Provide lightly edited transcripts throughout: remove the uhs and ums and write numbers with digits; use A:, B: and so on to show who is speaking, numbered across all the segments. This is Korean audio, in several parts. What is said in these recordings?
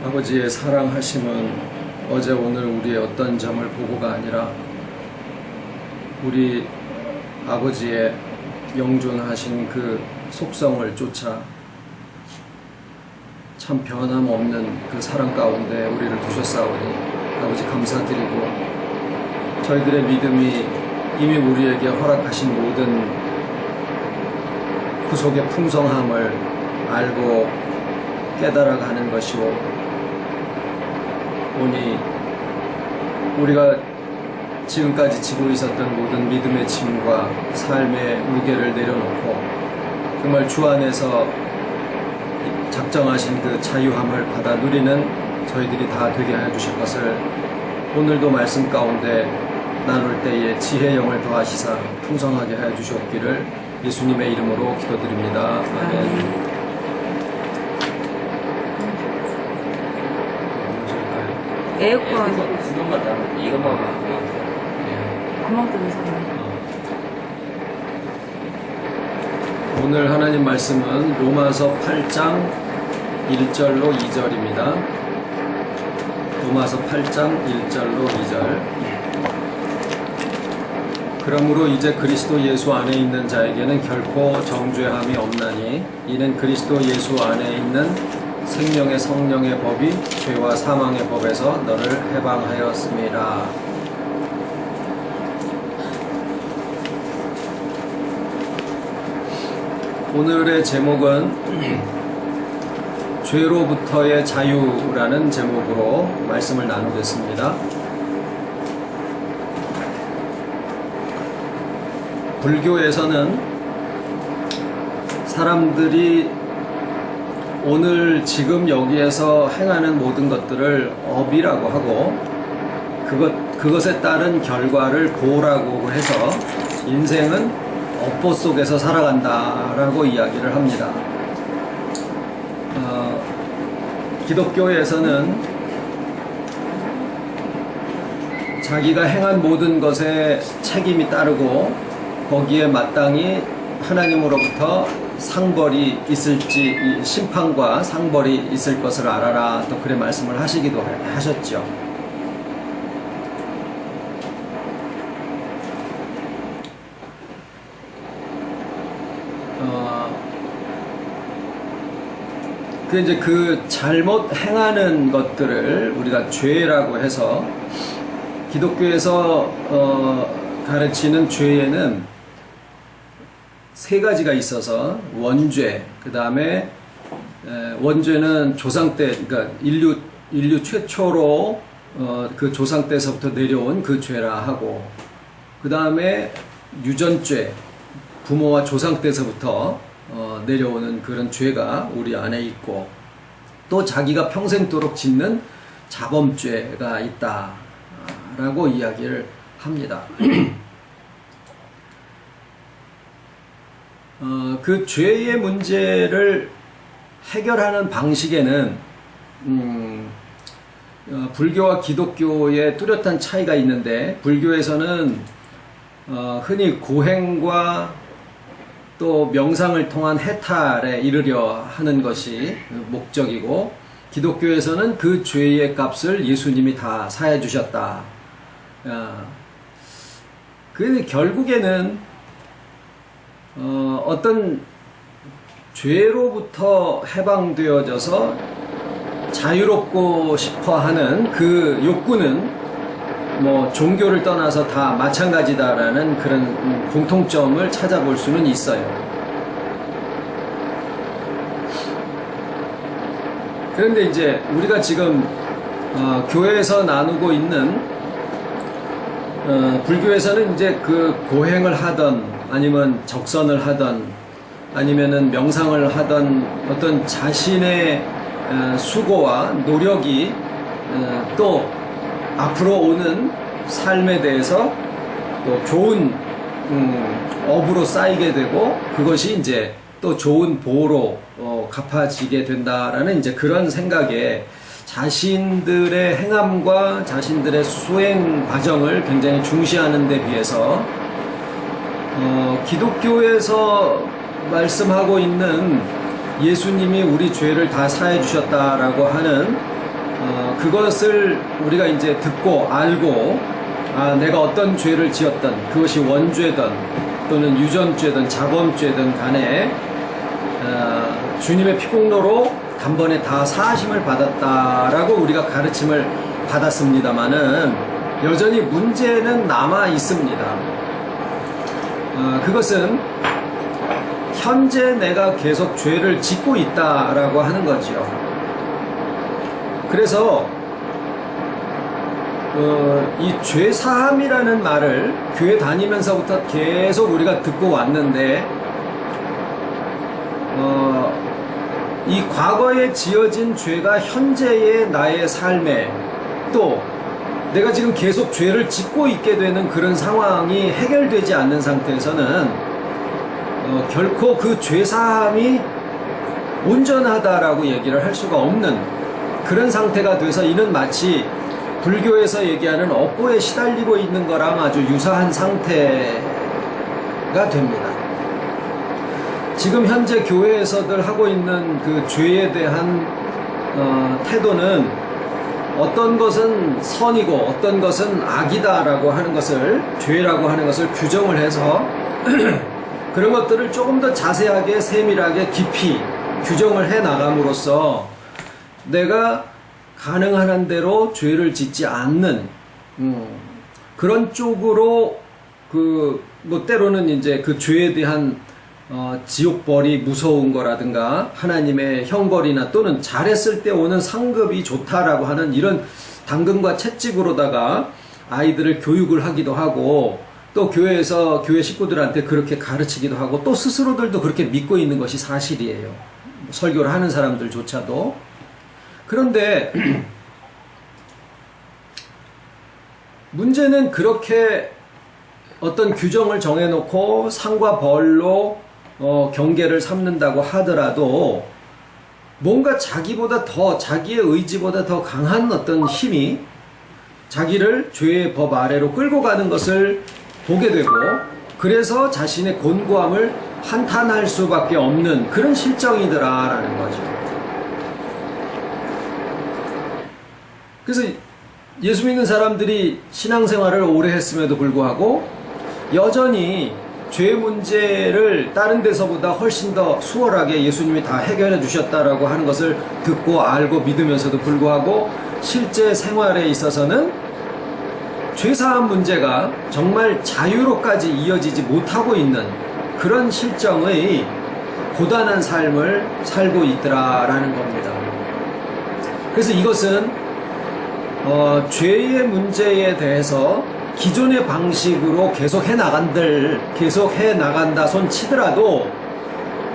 A: 아버지의 사랑하심은 어제 오늘 우리의 어떤 점을 보고가 아니라 우리 아버지의 영존하신 그 속성을 쫓아 참 변함없는 그 사랑 가운데 우리를 두셨사오니 아버지 감사드리고, 저희들의 믿음이 이미 우리에게 허락하신 모든 구속의 풍성함을 알고 깨달아가는 것이오, 오니 우리가 지금까지 지고 있었던 모든 믿음의 짐과 삶의 무게를 내려놓고 정말 주 안에서 작정하신 그 자유함을 받아 누리는 저희들이 다 되게 하여 주실 것을 오늘도 말씀 가운데 나눌 때에 지혜의 영을 더하시사 풍성하게 하여 주시옵기를 예수님의 이름으로 기도드립니다. 아멘.
B: 에어컨
C: 그만 갖다 이것만
B: 그만 끄면서
A: 오늘 하나님 말씀은 로마서 8장 1절로 2절입니다. 로마서 8장 1절로 2절. 그러므로 이제 그리스도 예수 안에 있는 자에게는 결코 정죄함이 없나니 이는 그리스도 예수 안에 있는 생명의 성령의 법이 죄와 사망의 법에서 너를 해방하였습니다. 오늘의 제목은 죄로부터의 자유라는 제목으로 말씀을 나누겠습니다. 불교에서는 사람들이 오늘 지금 여기에서 행하는 모든 것들을 업이라고 하고 그것에 따른 결과를 보라고 해서 인생은 업보 속에서 살아간다라고 이야기를 합니다. 기독교에서는 자기가 행한 모든 것에 책임이 따르고 거기에 마땅히 하나님으로부터 상벌이 있을지, 심판과 상벌이 있을 것을 알아라, 또 그래 말씀을 하시기도 하셨죠. 이제 그 잘못 행하는 것들을 우리가 죄라고 해서 기독교에서 가르치는 죄에는 세 가지가 있어서 원죄, 그 다음에 원죄는 조상 때, 그러니까 인류 최초로 그 조상 때서부터 내려온 그 죄라 하고, 그 다음에 유전죄, 부모와 조상 때서부터 내려오는 그런 죄가 우리 안에 있고, 또 자기가 평생도록 짓는 자범죄가 있다라고 이야기를 합니다. 그 죄의 문제를 해결하는 방식에는 불교와 기독교의 뚜렷한 차이가 있는데, 불교에서는 흔히 고행과 또 명상을 통한 해탈에 이르려 하는 것이 목적이고, 기독교에서는 그 죄의 값을 예수님이 다 사해 주셨다. 그 결국에는 어떤 죄로부터 해방되어져서 자유롭고 싶어 하는 그 욕구는 뭐 종교를 떠나서 다 마찬가지다라는 그런 공통점을 찾아볼 수는 있어요. 그런데 이제 우리가 지금 교회에서 나누고 있는 불교에서는 이제 그 고행을 하던 아니면 적선을 하던 아니면은 명상을 하던 어떤 자신의 수고와 노력이 또 앞으로 오는 삶에 대해서 또 좋은 업으로 쌓이게 되고, 그것이 이제 또 좋은 보호로 갚아지게 된다라는 이제 그런 생각에 자신들의 행함과 자신들의 수행 과정을 굉장히 중시하는 데 비해서 기독교에서 말씀하고 있는 예수님이 우리 죄를 다 사해 주셨다라고 하는 그것을 우리가 이제 듣고 알고 내가 어떤 죄를 지었던 그것이 원죄든 또는 유전죄든 자범죄든 간에 주님의 피공로로 단번에 다 사하심을 받았다라고 우리가 가르침을 받았습니다마는 여전히 문제는 남아 있습니다. 그것은 현재 내가 계속 죄를 짓고 있다라고 하는 거지요. 그래서 이 죄사함이라는 말을 교회 다니면서부터 계속 우리가 듣고 왔는데 이 과거에 지어진 죄가 현재의 나의 삶에 또 내가 지금 계속 죄를 짓고 있게 되는 그런 상황이 해결되지 않는 상태에서는 결코 그 죄사함이 온전하다라고 얘기를 할 수가 없는 그런 상태가 돼서 이는 마치 불교에서 얘기하는 업보에 시달리고 있는 거랑 아주 유사한 상태가 됩니다. 지금 현재 교회에서들 하고 있는 그 죄에 대한 태도는 어떤 것은 선이고 어떤 것은 악이다라고 하는 것을 죄라고 하는 것을 규정을 해서 그런 것들을 조금 더 자세하게 세밀하게 깊이 규정을 해 나감으로써 내가 가능한 한 대로 죄를 짓지 않는 그런 쪽으로 뭐 때로는 이제 그 죄에 대한 지옥벌이 무서운 거라든가 하나님의 형벌이나 또는 잘했을 때 오는 상급이 좋다라고 하는 이런 당근과 채찍으로다가 아이들을 교육을 하기도 하고 또 교회에서 교회 식구들한테 그렇게 가르치기도 하고 또 스스로들도 그렇게 믿고 있는 것이 사실이에요. 설교를 하는 사람들조차도. 그런데 문제는 그렇게 어떤 규정을 정해놓고 상과 벌로 경계를 삼는다고 하더라도 뭔가 자기보다 더 자기의 의지보다 더 강한 어떤 힘이 자기를 죄의 법 아래로 끌고 가는 것을 보게 되고 그래서 자신의 곤고함을 한탄할 수밖에 없는 그런 실정이더라라는 거죠. 그래서 예수 믿는 사람들이 신앙생활을 오래 했음에도 불구하고 여전히 죄 문제를 다른 데서보다 훨씬 더 수월하게 예수님이 다 해결해 주셨다라고 하는 것을 듣고 알고 믿으면서도 불구하고 실제 생활에 있어서는 죄사함 문제가 정말 자유로까지 이어지지 못하고 있는 그런 실정의 고단한 삶을 살고 있더라라는 겁니다. 그래서 이것은 죄의 문제에 대해서 기존의 방식으로 계속 해나간다 손 치더라도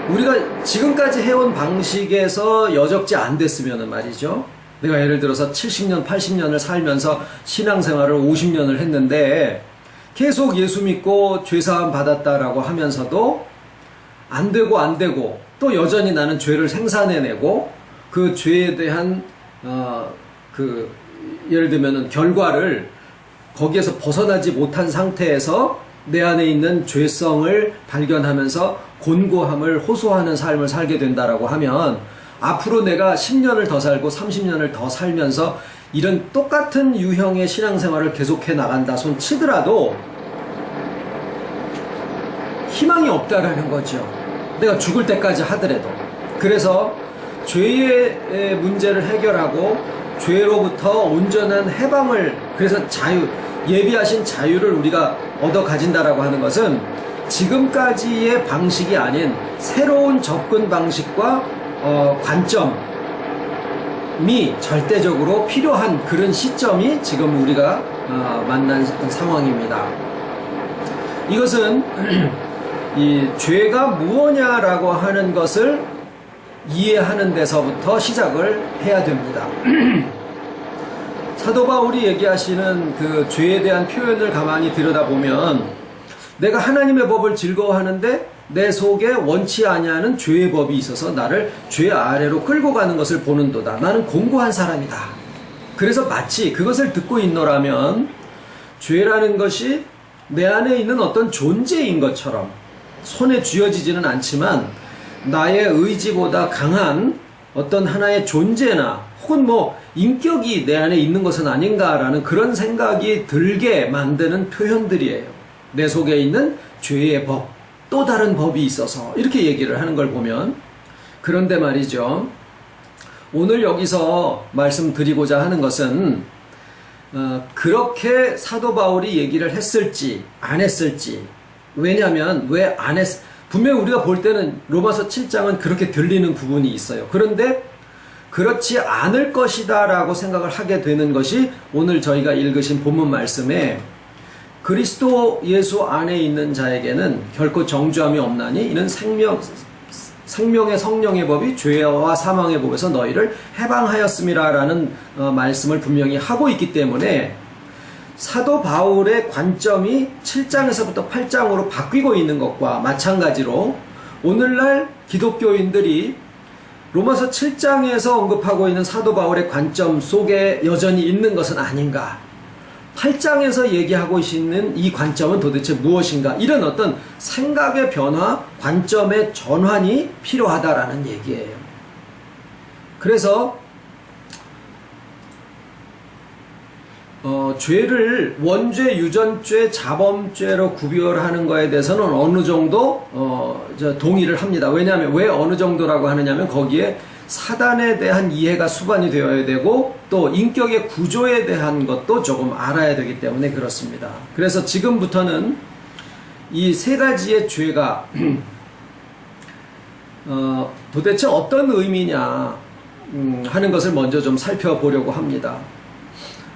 A: 우리가 지금까지 해온 방식에서 여적지 안 됐으면 말이죠. 내가 예를 들어서 70년, 80년을 살면서 신앙생활을 50년을 했는데 계속 예수 믿고 죄사함 받았다라고 하면서도 안 되고 또 여전히 나는 죄를 생산해내고 그 죄에 대한 예를 들면 결과를 거기에서 벗어나지 못한 상태에서 내 안에 있는 죄성을 발견하면서 곤고함을 호소하는 삶을 살게 된다라고 하면 앞으로 내가 10년을 더 살고 30년을 더 살면서 이런 똑같은 유형의 신앙생활을 계속해 나간다 손 치더라도 희망이 없다라는 거죠. 내가 죽을 때까지 하더라도. 그래서 죄의 문제를 해결하고 죄로부터 온전한 해방을, 그래서 예비하신 자유를 우리가 얻어 가진다라고 하는 것은 지금까지의 방식이 아닌 새로운 접근 방식과 관점이 절대적으로 필요한 그런 시점이 지금 우리가 만난 상황입니다. 이것은 이 죄가 무엇냐라고 하는 것을 이해하는 데서부터 시작을 해야 됩니다. 사도 바울이 얘기하시는 그 죄에 대한 표현을 가만히 들여다보면 내가 하나님의 법을 즐거워하는데 내 속에 원치 아니하는 죄의 법이 있어서 나를 죄 아래로 끌고 가는 것을 보는도다. 나는 공고한 사람이다. 그래서 마치 그것을 듣고 있노라면 죄라는 것이 내 안에 있는 어떤 존재인 것처럼 손에 쥐어지지는 않지만 나의 의지보다 강한 어떤 하나의 존재나 혹은 뭐 인격이 내 안에 있는 것은 아닌가라는 그런 생각이 들게 만드는 표현들이에요. 내 속에 있는 죄의 법, 또 다른 법이 있어서 이렇게 얘기를 하는 걸 보면, 그런데 말이죠, 오늘 여기서 말씀드리고자 하는 것은 그렇게 사도 바울이 얘기를 했을지 안 했을지, 왜냐하면 왜 안 분명히 우리가 볼 때는 로마서 7장은 그렇게 들리는 부분이 있어요. 그런데 그렇지 않을 것이다 라고 생각을 하게 되는 것이 오늘 저희가 읽으신 본문 말씀에 그리스도 예수 안에 있는 자에게는 결코 정죄함이 없나니 이는 생명의 성령의 법이 죄와 사망의 법에서 너희를 해방하였음이라 라는 말씀을 분명히 하고 있기 때문에 사도 바울의 관점이 7장에서부터 8장으로 바뀌고 있는 것과 마찬가지로 오늘날 기독교인들이 로마서 7장에서 언급하고 있는 사도 바울의 관점 속에 여전히 있는 것은 아닌가, 8장에서 얘기하고 있는 이 관점은 도대체 무엇인가, 이런 어떤 생각의 변화, 관점의 전환이 필요하다라는 얘기예요. 그래서 죄를 원죄, 유전죄, 자범죄로 구별하는 거에 대해서는 어느 정도 동의를 합니다. 왜냐하면 왜 어느 정도라고 하느냐면 거기에 사단에 대한 이해가 수반이 되어야 되고 또 인격의 구조에 대한 것도 조금 알아야 되기 때문에 그렇습니다. 그래서 지금부터는 이 세 가지의 죄가 도대체 어떤 의미냐 하는 것을 먼저 좀 살펴보려고 합니다.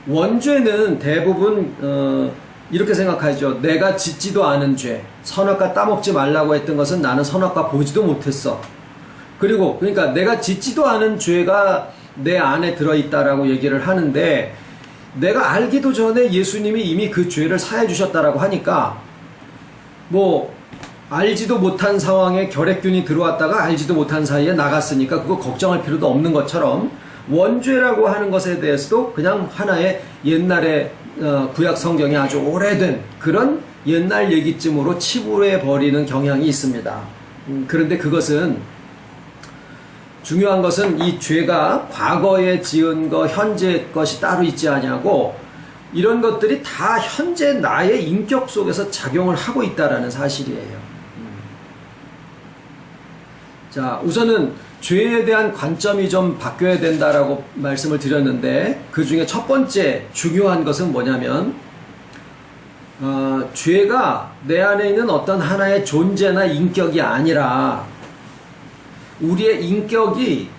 A: 원죄는 대부분 이렇게 생각하죠. 내가 짓지도 않은 죄, 선악과 따먹지 말라고 했던 것은 나는 선악과 보지도 못했어. 그리고 그러니까 내가 짓지도 않은 죄가 내 안에 들어있다라고 얘기를 하는데, 내가 알기도 전에 예수님이 이미 그 죄를 사해 주셨다라고 하니까 뭐 알지도 못한 상황에 결핵균이 들어왔다가 알지도 못한 사이에 나갔으니까 그거 걱정할 필요도 없는 것처럼, 원죄라고 하는 것에 대해서도 그냥 하나의 옛날에 구약 성경에 아주 오래된 그런 옛날 얘기쯤으로 치부해 버리는 경향이 있습니다. 그런데 그것은, 중요한 것은 이 죄가 과거에 지은 것, 현재 것이 따로 있지 않냐고, 이런 것들이 다 현재 나의 인격 속에서 작용을 하고 있다라는 사실이에요. 자, 우선은 죄에 대한 관점이 좀 바뀌어야 된다라고 말씀을 드렸는데, 그 중에 첫 번째 중요한 것은 뭐냐면, 죄가 내 안에 있는 어떤 하나의 존재나 인격이 아니라 우리의 인격이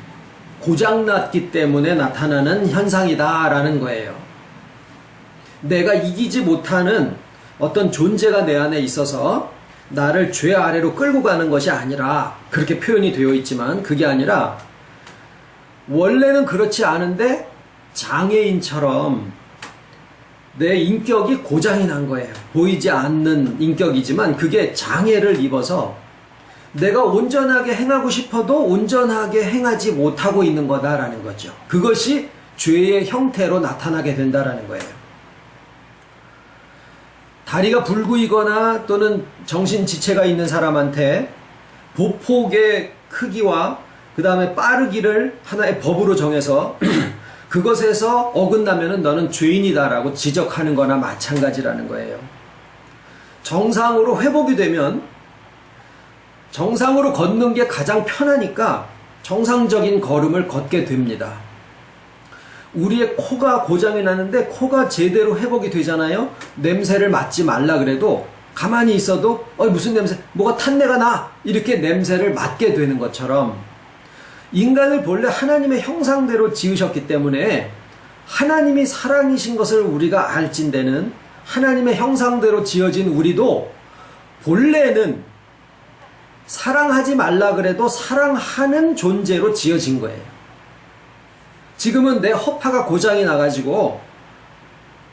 A: 고장났기 때문에 나타나는 현상이다라는 거예요. 내가 이기지 못하는 어떤 존재가 내 안에 있어서 나를 죄 아래로 끌고 가는 것이 아니라, 그렇게 표현이 되어 있지만 그게 아니라 원래는 그렇지 않은데 장애인처럼 내 인격이 고장이 난 거예요. 보이지 않는 인격이지만 그게 장애를 입어서 내가 온전하게 행하고 싶어도 온전하게 행하지 못하고 있는 거다라는 거죠. 그것이 죄의 형태로 나타나게 된다라는 거예요. 다리가 불구이거나 또는 정신지체가 있는 사람한테 보폭의 크기와 그 다음에 빠르기를 하나의 법으로 정해서 그것에서 어긋나면은 너는 죄인이다라고 지적하는 거나 마찬가지라는 거예요. 정상으로 회복이 되면, 정상으로 걷는 게 가장 편하니까 정상적인 걸음을 걷게 됩니다. 우리의 코가 고장이 나는데 코가 제대로 회복이 되잖아요. 냄새를 맡지 말라 그래도 가만히 있어도 무슨 냄새, 뭐가 탄내가 나, 이렇게 냄새를 맡게 되는 것처럼, 인간을 본래 하나님의 형상대로 지으셨기 때문에 하나님이 사랑이신 것을 우리가 알진대는, 하나님의 형상대로 지어진 우리도 본래는 사랑하지 말라 그래도 사랑하는 존재로 지어진 거예요. 지금은 내 허파가 고장이 나가지고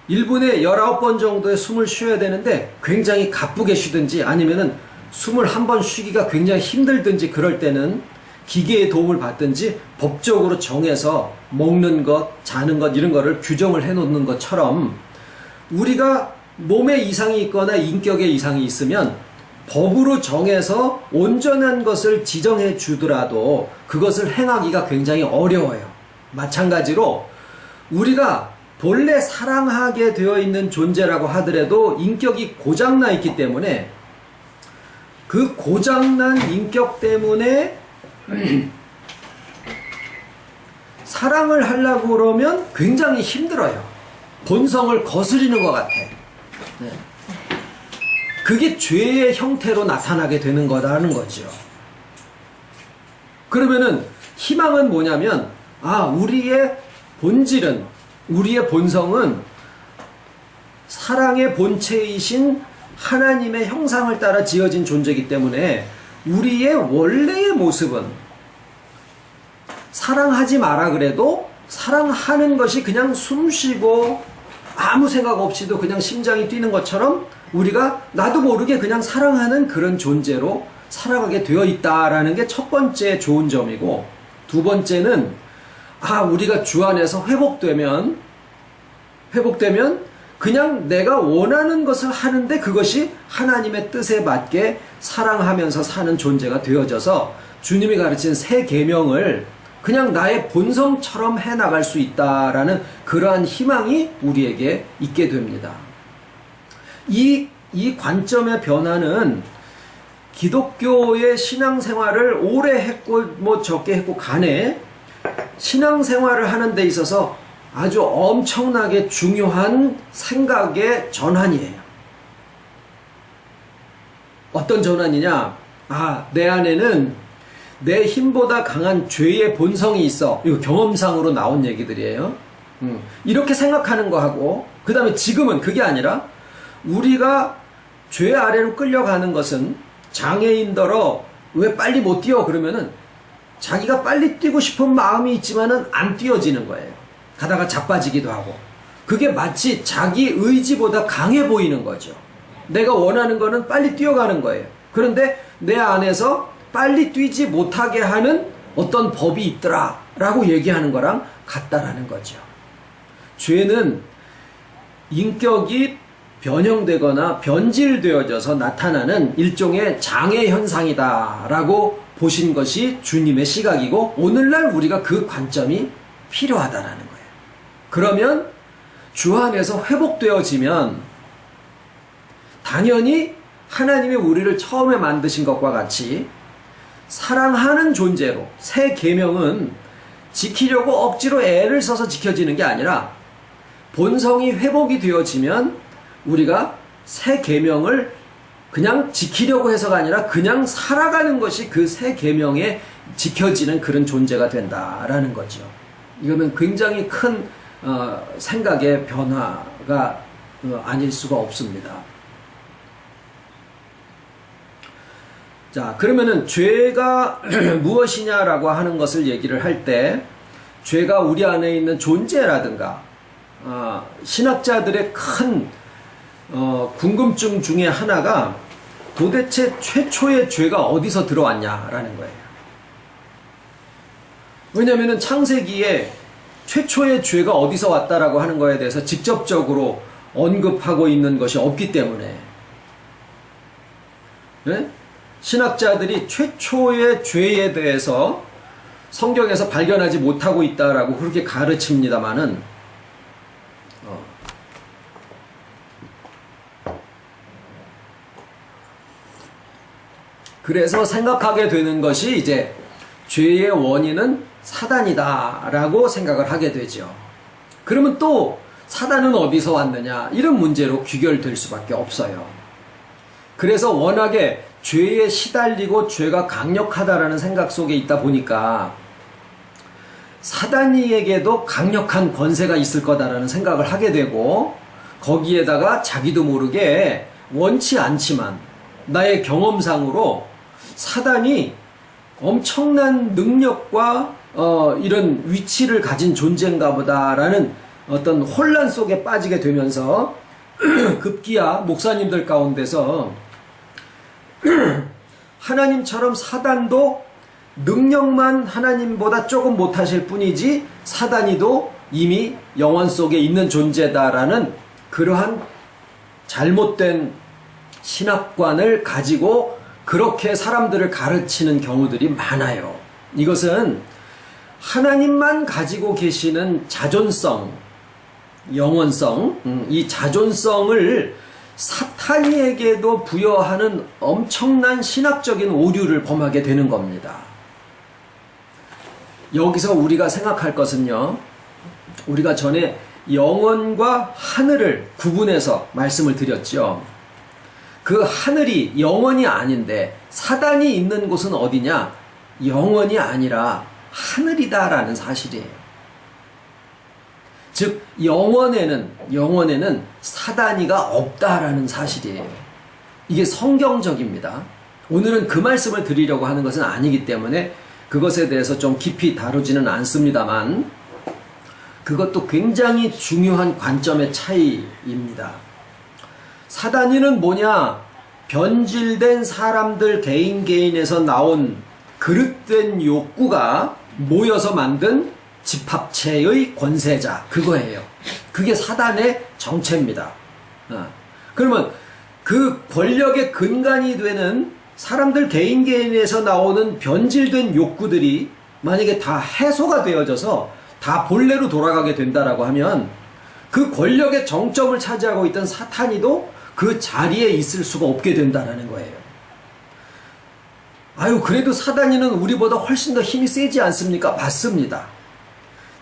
A: 1분에 19번 정도의 숨을 쉬어야 되는데 굉장히 가쁘게 쉬든지 아니면은 숨을 한 번 쉬기가 굉장히 힘들든지 그럴 때는 기계의 도움을 받든지 법적으로 정해서 먹는 것, 자는 것 이런 거를 규정을 해놓는 것처럼, 우리가 몸에 이상이 있거나 인격에 이상이 있으면 법으로 정해서 온전한 것을 지정해 주더라도 그것을 행하기가 굉장히 어려워요. 마찬가지로 우리가 본래 사랑하게 되어 있는 존재라고 하더라도 인격이 고장나 있기 때문에 그 고장난 인격 때문에 사랑을 하려고 그러면 굉장히 힘들어요. 본성을 거스리는 것 같아. 네. 그게 죄의 형태로 나타나게 되는 거라는 거죠. 그러면은 희망은 뭐냐면, 우리의 본질은, 우리의 본성은 사랑의 본체이신 하나님의 형상을 따라 지어진 존재이기 때문에 우리의 원래의 모습은 사랑하지 마라 그래도 사랑하는 것이 그냥 숨쉬고 아무 생각 없이도 그냥 심장이 뛰는 것처럼 우리가 나도 모르게 그냥 사랑하는 그런 존재로 살아가게 되어 있다라는 게 첫 번째 좋은 점이고, 두 번째는 우리가 주 안에서 회복되면 그냥 내가 원하는 것을 하는데 그것이 하나님의 뜻에 맞게 사랑하면서 사는 존재가 되어져서 주님이 가르친 새 계명을 그냥 나의 본성처럼 해나갈 수 있다라는 그러한 희망이 우리에게 있게 됩니다. 이 관점의 변화는 기독교의 신앙생활을 오래 했고 적게 했고 간에 신앙생활을 하는 데 있어서 아주 엄청나게 중요한 생각의 전환이에요. 어떤 전환이냐? 내 안에는 내 힘보다 강한 죄의 본성이 있어. 이거 경험상으로 나온 얘기들이에요. 이렇게 생각하는 거하고, 그 다음에 지금은 그게 아니라 우리가 죄 아래로 끌려가는 것은 장애인더러 왜 빨리 못 뛰어? 그러면은 자기가 빨리 뛰고 싶은 마음이 있지만은 안 뛰어지는 거예요. 가다가 자빠지기도 하고. 그게 마치 자기 의지보다 강해 보이는 거죠. 내가 원하는 거는 빨리 뛰어가는 거예요. 그런데 내 안에서 빨리 뛰지 못하게 하는 어떤 법이 있더라 라고 얘기하는 거랑 같다라는 거죠. 죄는 인격이 변형되거나 변질되어져서 나타나는 일종의 장애 현상이다 라고 보신 것이 주님의 시각이고, 오늘날 우리가 그 관점이 필요하다라는 거예요. 그러면 주 안에서 회복되어지면 당연히 하나님이 우리를 처음에 만드신 것과 같이 사랑하는 존재로, 새 계명은 지키려고 억지로 애를 써서 지켜지는 게 아니라 본성이 회복이 되어지면 우리가 새 계명을 그냥 지키려고 해서가 아니라 그냥 살아가는 것이 그 새 계명에 지켜지는 그런 존재가 된다라는 거죠. 이거는 굉장히 큰 생각의 변화가 아닐 수가 없습니다. 자, 그러면은 죄가 무엇이냐라고 하는 것을 얘기를 할 때, 죄가 우리 안에 있는 존재라든가 신학자들의 큰 궁금증 중에 하나가 도대체 최초의 죄가 어디서 들어왔냐라는 거예요. 왜냐하면 창세기에 최초의 죄가 어디서 왔다라고 하는 거에 대해서 직접적으로 언급하고 있는 것이 없기 때문에, 네? 신학자들이 최초의 죄에 대해서 성경에서 발견하지 못하고 있다라고 그렇게 가르칩니다마는, 그래서 생각하게 되는 것이 이제 죄의 원인은 사단이다라고 생각을 하게 되죠. 그러면 또 사단은 어디서 왔느냐, 이런 문제로 귀결될 수밖에 없어요. 그래서 워낙에 죄에 시달리고 죄가 강력하다라는 생각 속에 있다 보니까 사단이에게도 강력한 권세가 있을 거다라는 생각을 하게 되고, 거기에다가 자기도 모르게 원치 않지만 나의 경험상으로 사단이 엄청난 능력과 이런 위치를 가진 존재인가 보다라는 어떤 혼란 속에 빠지게 되면서 급기야 목사님들 가운데서 하나님처럼 사단도 능력만 하나님보다 조금 못하실 뿐이지 사단이도 이미 영원 속에 있는 존재다라는 그러한 잘못된 신학관을 가지고 그렇게 사람들을 가르치는 경우들이 많아요. 이것은 하나님만 가지고 계시는 자존성, 영원성, 이 자존성을 사탄이에게도 부여하는 엄청난 신학적인 오류를 범하게 되는 겁니다. 여기서 우리가 생각할 것은요, 우리가 전에 영원과 하늘을 구분해서 말씀을 드렸죠. 그 하늘이 영원이 아닌데 사단이 있는 곳은 어디냐? 영원이 아니라 하늘이다라는 사실이에요. 즉 영원에는 사단이가 없다라는 사실이에요. 이게 성경적입니다. 오늘은 그 말씀을 드리려고 하는 것은 아니기 때문에 그것에 대해서 좀 깊이 다루지는 않습니다만, 그것도 굉장히 중요한 관점의 차이입니다. 사단이는 뭐냐? 변질된 사람들 개인에서 나온 그릇된 욕구가 모여서 만든 집합체의 권세자, 그거예요. 그게 사단의 정체입니다. 그러면 그 권력의 근간이 되는 사람들 개인에서 나오는 변질된 욕구들이 만약에 다 해소가 되어져서 다 본래로 돌아가게 된다라고 하면 그 권력의 정점을 차지하고 있던 사탄이도 그 자리에 있을 수가 없게 된다는 거예요. 그래도 사단이는 우리보다 훨씬 더 힘이 세지 않습니까? 맞습니다.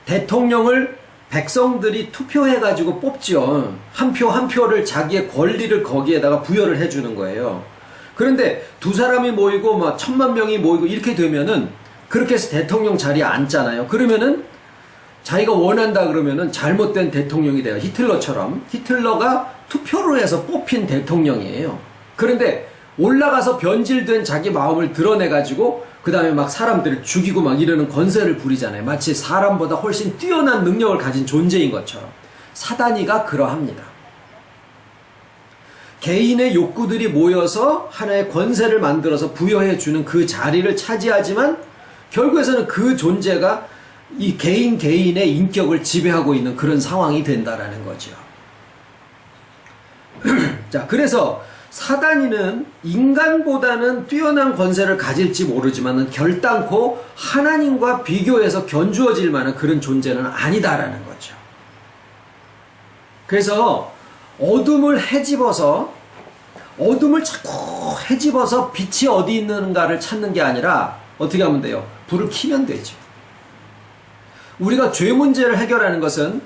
A: 대통령을 백성들이 투표해가지고 뽑죠. 한 표 한 표를 자기의 권리를 거기에다가 부여를 해주는 거예요. 그런데 두 사람이 모이고 막 1000만 명이 모이고 이렇게 되면은 그렇게 해서 대통령 자리에 앉잖아요. 그러면은 자기가 원한다 그러면은 잘못된 대통령이 돼요. 히틀러가 투표로 해서 뽑힌 대통령이에요. 그런데 올라가서 변질된 자기 마음을 드러내가지고 그 다음에 막 사람들을 죽이고 막 이러는 권세를 부리잖아요. 마치 사람보다 훨씬 뛰어난 능력을 가진 존재인 것처럼. 사단이가 그러합니다. 개인의 욕구들이 모여서 하나의 권세를 만들어서 부여해주는 그 자리를 차지하지만 결국에서는 그 존재가 이 개인의 인격을 지배하고 있는 그런 상황이 된다라는 거죠. 자, 그래서 사단이는 인간보다는 뛰어난 권세를 가질지 모르지만 결단코 하나님과 비교해서 견주어질 만한 그런 존재는 아니다라는 거죠. 그래서 어둠을 자꾸 헤집어서 빛이 어디 있는가를 찾는 게 아니라 어떻게 하면 돼요? 불을 켜면 되죠. 우리가 죄 문제를 해결하는 것은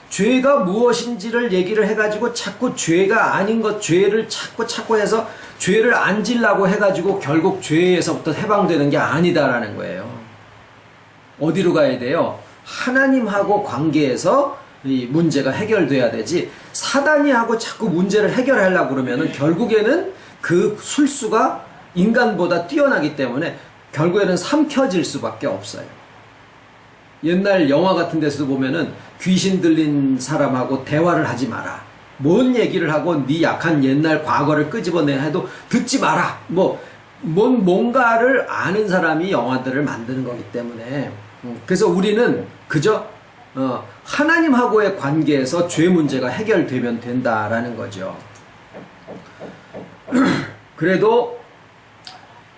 A: 죄가 무엇인지를 얘기를 해가지고 자꾸 죄가 아닌 것, 죄를 찾고 해서 죄를 안 지려고 해가지고 결국 죄에서부터 해방되는 게 아니다라는 거예요. 어디로 가야 돼요? 하나님하고 관계에서 이 문제가 해결돼야 되지, 사단이 하고 자꾸 문제를 해결하려고 그러면은 결국에는 그 술수가 인간보다 뛰어나기 때문에 결국에는 삼켜질 수밖에 없어요. 옛날 영화 같은 데서도 보면은 귀신 들린 사람하고 대화를 하지 마라. 뭔 얘기를 하고 네 약한 옛날 과거를 끄집어내 해도 듣지 마라. 뭔가를 아는 사람이 영화들을 만드는 거기 때문에 그래서 우리는 그저 하나님하고의 관계에서 죄 문제가 해결되면 된다라는 거죠. 그래도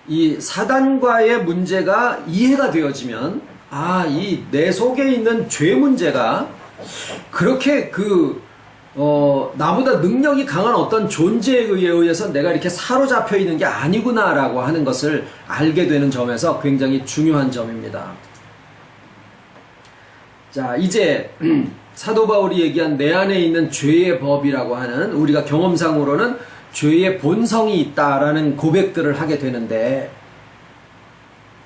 A: 이 사단과의 문제가 이해가 되어지면 이 내 속에 있는 죄 문제가 그렇게 나보다 능력이 강한 어떤 존재에 의해서 내가 이렇게 사로잡혀 있는 게 아니구나라고 하는 것을 알게 되는 점에서 굉장히 중요한 점입니다. 자, 이제 사도 바울이 얘기한 내 안에 있는 죄의 법이라고 하는, 우리가 경험상으로는 죄의 본성이 있다라는 고백들을 하게 되는데,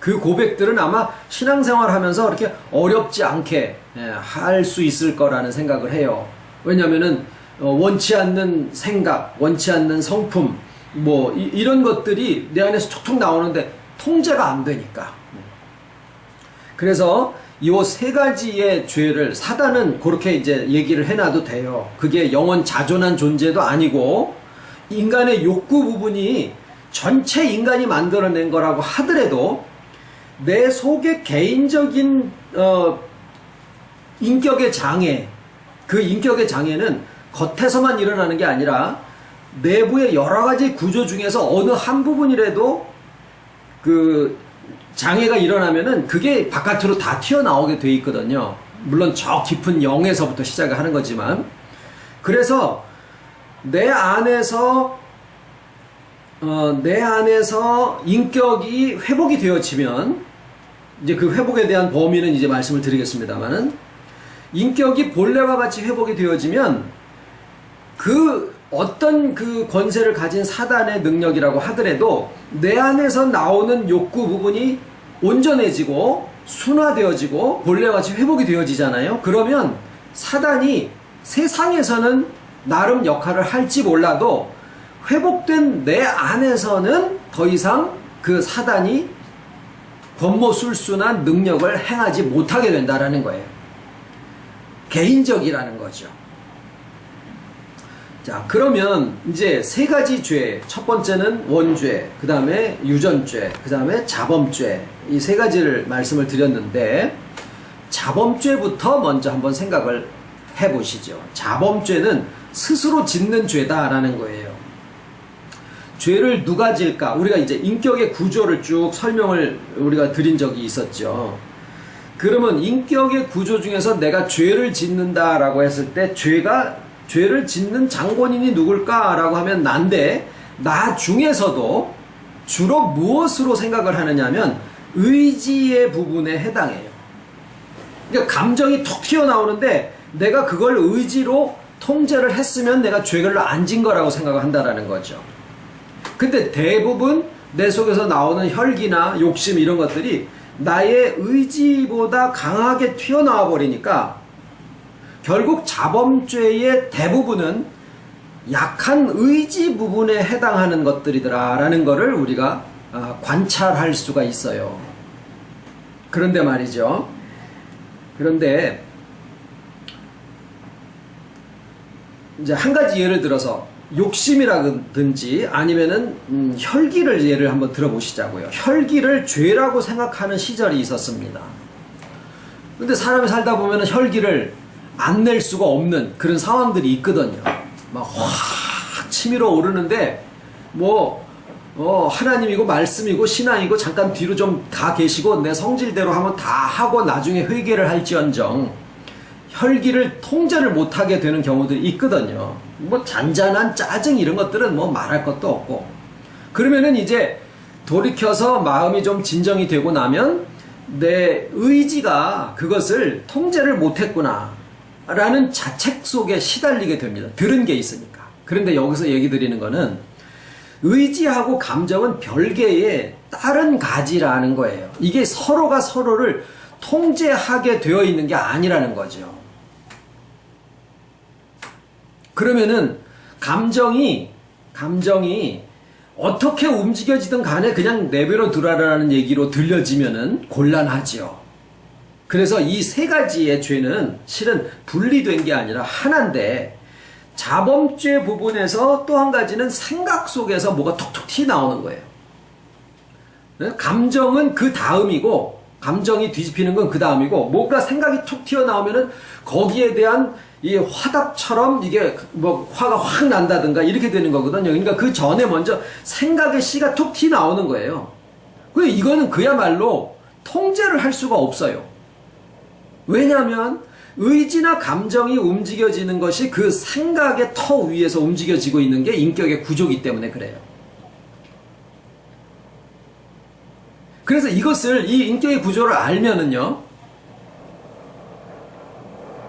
A: 그 고백들은 아마 신앙생활 하면서 그렇게 어렵지 않게 할 수 있을 거라는 생각을 해요. 왜냐면은 원치 않는 생각, 원치 않는 성품, 이런 것들이 내 안에서 툭툭 나오는데 통제가 안 되니까. 그래서 이 세 가지의 죄를 사단은 그렇게 이제 얘기를 해놔도 돼요. 그게 영원 자존한 존재도 아니고 인간의 욕구 부분이 전체 인간이 만들어낸 거라고 하더라도 내 속의 개인적인 인격의 장애, 그 인격의 장애는 겉에서만 일어나는 게 아니라 내부의 여러 가지 구조 중에서 어느 한 부분이라도 그 장애가 일어나면은 그게 바깥으로 다 튀어나오게 돼 있거든요. 물론 저 깊은 영에서부터 시작을 하는 거지만, 그래서 내 안에서 인격이 회복이 되어지면, 이제 그 회복에 대한 범위는 이제 말씀을 드리겠습니다만은, 인격이 본래와 같이 회복이 되어지면 그 어떤 그 권세를 가진 사단의 능력이라고 하더라도 내 안에서 나오는 욕구 부분이 온전해지고 순화되어지고 본래와 같이 회복이 되어지잖아요. 그러면 사단이 세상에서는 나름 역할을 할지 몰라도 회복된 내 안에서는 더 이상 그 사단이 권모술순한 능력을 행하지 못하게 된다라는 거예요. 개인적이라는 거죠. 자, 그러면 이제 세 가지 죄, 첫 번째는 원죄, 그 다음에 유전죄, 그 다음에 자범죄, 이 세 가지를 말씀을 드렸는데, 자범죄부터 먼저 한번 생각을 해보시죠. 자범죄는 스스로 짓는 죄다라는 거예요. 죄를 누가 질까? 우리가 이제 인격의 구조를 쭉 설명을 우리가 드린 적이 있었죠. 그러면 인격의 구조 중에서 내가 죄를 짓는다라고 했을 때 죄를 짓는 장본인이 누굴까라고 하면 난데, 나 중에서도 주로 무엇으로 생각을 하느냐면 의지의 부분에 해당해요. 그러니까 감정이 톡 튀어나오는데 내가 그걸 의지로 통제를 했으면 내가 죄를 안 진 거라고 생각을 한다라는 거죠. 근데 대부분 내 속에서 나오는 혈기나 욕심 이런 것들이 나의 의지보다 강하게 튀어나와 버리니까 결국 자범죄의 대부분은 약한 의지 부분에 해당하는 것들이더라라는 것을 우리가 관찰할 수가 있어요. 그런데 말이죠. 그런데 이제 한 가지 예를 들어서 욕심이라든지 아니면은 혈기를 예를 한번 들어보시자고요. 혈기를 죄라고 생각하는 시절이 있었습니다. 근데 사람이 살다 보면 혈기를 안 낼 수가 없는 그런 상황들이 있거든요. 막 확 치밀어 오르는데 하나님이고 말씀이고 신앙이고 잠깐 뒤로 좀 가 계시고 내 성질대로 하면 다 하고 나중에 회개를 할지언정 혈기를 통제를 못하게 되는 경우들이 있거든요. 잔잔한 짜증 이런 것들은 말할 것도 없고, 그러면은 이제 돌이켜서 마음이 좀 진정이 되고 나면 내 의지가 그것을 통제를 못했구나 라는 자책 속에 시달리게 됩니다. 들은 게 있으니까. 그런데 여기서 얘기 드리는 거는 의지하고 감정은 별개의 다른 가지라는 거예요. 이게 서로가 서로를 통제하게 되어 있는 게 아니라는 거죠. 그러면은 감정이 어떻게 움직여지든 간에 그냥 내버려 두라라는 얘기로 들려지면은 곤란하죠. 그래서 이 세 가지의 죄는 실은 분리된 게 아니라 하나인데, 자범죄 부분에서 또 한 가지는 생각 속에서 뭐가 톡톡 튀어나오는 거예요. 감정은 그 다음이고, 감정이 뒤집히는 건 그 다음이고, 뭔가 생각이 툭 튀어나오면은 거기에 대한 이 화답처럼 이게 화가 확 난다든가 이렇게 되는 거거든요. 그러니까 그 전에 먼저 생각의 씨가 툭 튀어나오는 거예요. 이거는 그야말로 통제를 할 수가 없어요. 왜냐하면 의지나 감정이 움직여지는 것이 그 생각의 터 위에서 움직여지고 있는 게 인격의 구조이기 때문에 그래요. 그래서 이것을, 이 인격의 구조를 알면은요,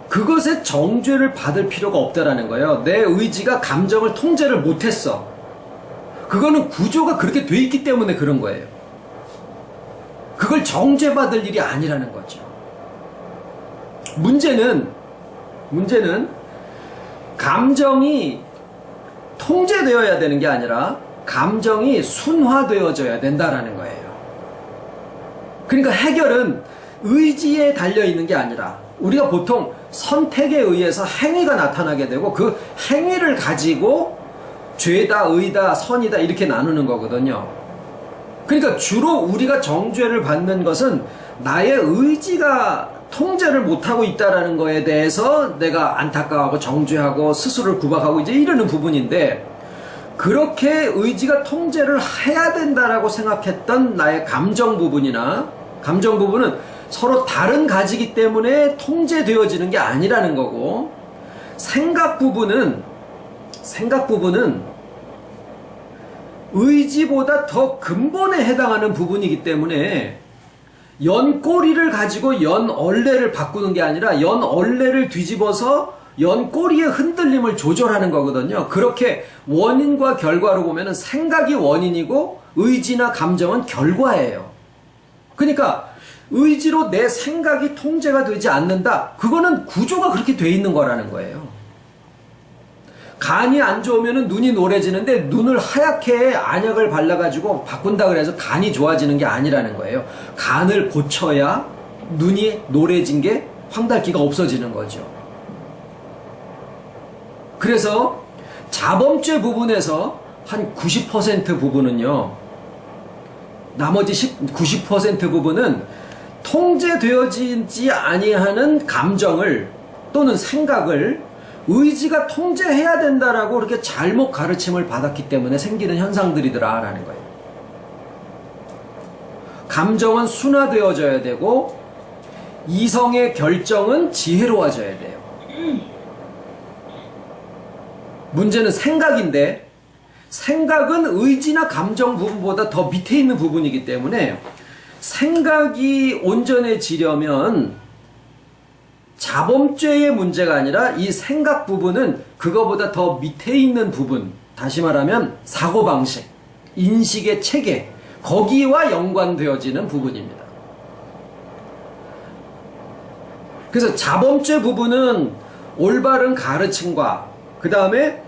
A: 그것에 정죄를 받을 필요가 없다라는 거예요. 내 의지가 감정을 통제를 못했어. 그거는 구조가 그렇게 돼 있기 때문에 그런 거예요. 그걸 정죄받을 일이 아니라는 거죠. 문제는 감정이 통제되어야 되는 게 아니라 감정이 순화되어져야 된다라는 거예요. 그러니까 해결은 의지에 달려있는 게 아니라 우리가 보통 선택에 의해서 행위가 나타나게 되고 그 행위를 가지고 죄다, 의다, 선이다 이렇게 나누는 거거든요. 그러니까 주로 우리가 정죄를 받는 것은 나의 의지가 통제를 못하고 있다는 거에 대해서 내가 안타까워하고 정죄하고 스스로를 구박하고 이제 이러는 부분인데, 그렇게 의지가 통제를 해야 된다라고 생각했던 나의 감정 부분이나 감정 부분은 서로 다른 가지기 때문에 통제되어지는 게 아니라는 거고, 생각 부분은 의지보다 더 근본에 해당하는 부분이기 때문에 연꼬리를 가지고 연얼레를 바꾸는 게 아니라 연얼레를 뒤집어서 연꼬리의 흔들림을 조절하는 거거든요. 그렇게 원인과 결과로 보면은 생각이 원인이고 의지나 감정은 결과예요. 그러니까 의지로 내 생각이 통제가 되지 않는다. 그거는 구조가 그렇게 돼 있는 거라는 거예요. 간이 안 좋으면 눈이 노래지는데 눈을 하얗게 안약을 발라가지고 바꾼다 그래서 간이 좋아지는 게 아니라는 거예요. 간을 고쳐야 눈이 노래진 게 황달기가 없어지는 거죠. 그래서 자범죄 부분에서 한 90% 부분은요, 나머지 90% 부분은 통제되어지지 아니하는 감정을 또는 생각을 의지가 통제해야 된다라고 그렇게 잘못 가르침을 받았기 때문에 생기는 현상들이더라라는 거예요. 감정은 순화되어져야 되고 이성의 결정은 지혜로워져야 돼요. 문제는 생각인데, 생각은 의지나 감정 부분보다 더 밑에 있는 부분이기 때문에 생각이 온전해지려면 자범죄의 문제가 아니라 이 생각 부분은 그거보다 더 밑에 있는 부분, 다시 말하면 사고방식, 인식의 체계, 거기와 연관되어지는 부분입니다. 그래서 자범죄 부분은 올바른 가르침과 그 다음에